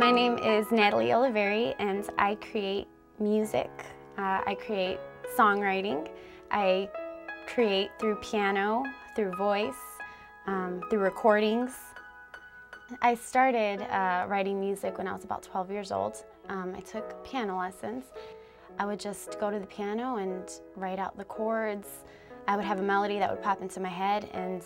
My name is Natalie Oliveri, and I create music. I create songwriting. I create through piano, through voice, through recordings. I started writing music when I was about 12 years old. I took piano lessons. I would just go to the piano and write out the chords. I would have a melody that would pop into my head, and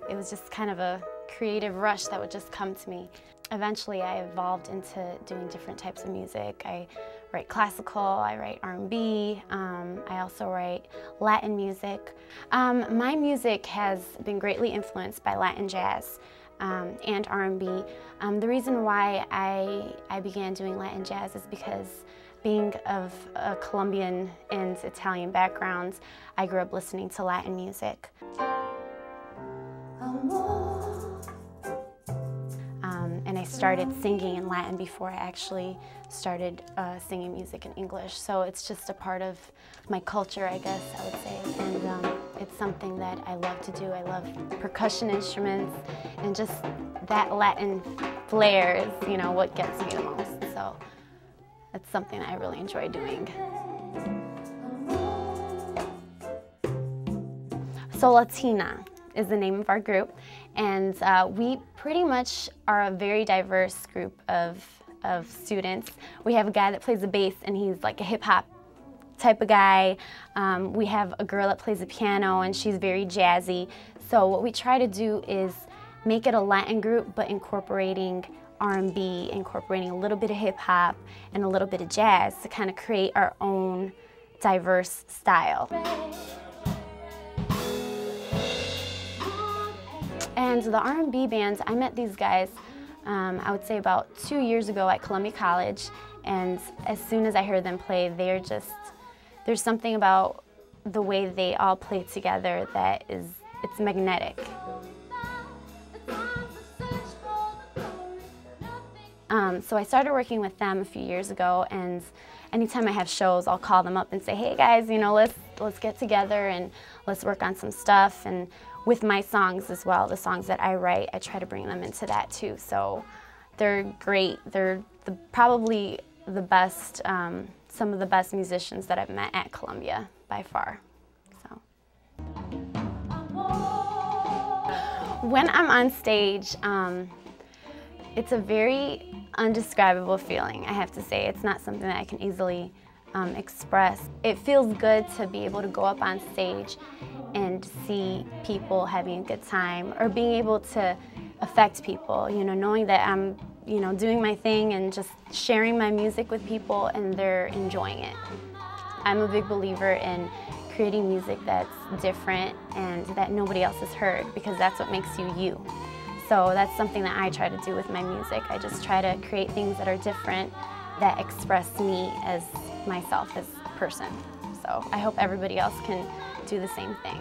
it was just kind of a creative rush that would just come to me. Eventually I evolved into doing different types of music. I write classical, I write R&B, I also write Latin music. My music has been greatly influenced by Latin jazz and R&B. The reason why I began doing Latin jazz is because being of a Colombian and Italian background, I grew up listening to Latin music. And I started singing in Latin before I actually started singing music in English. So it's just a part of my culture, I guess I would say. And it's something that I love to do. I love percussion instruments, and just that Latin flair is, you know, what gets me the most. So it's something I really enjoy doing. So Latina is the name of our group, and we pretty much are a very diverse group of students. We have a guy that plays the bass, and he's like a hip-hop type of guy. We have a girl that plays the piano, and she's very jazzy. So what we try to do is make it a Latin group, but incorporating R&B, incorporating a little bit of hip-hop and a little bit of jazz to kind of create our own diverse style. And the R&B bands, I met these guys, I would say about 2 years ago at Columbia College, and as soon as I heard them play, there's something about the way they all play together that it's magnetic. So I started working with them a few years ago, and anytime I have shows, I'll call them up and say, hey guys, you know, let's get together and let's work on some stuff. And with my songs as well, the songs that I write, I try to bring them into that too. So they're great. They're probably the best, some of the best musicians that I've met at Columbia by far. So when I'm on stage, it's a very undescribable feeling, I have to say. It's not something that I can easily express. It feels good to be able to go up on stage and see people having a good time, or being able to affect people, you know, knowing that I'm, you know, doing my thing and just sharing my music with people and they're enjoying it. I'm a big believer in creating music that's different and that nobody else has heard, because that's what makes you you. So that's something that I try to do with my music. I just try to create things that are different, that express me as myself as a person. So I hope everybody else can do the same thing.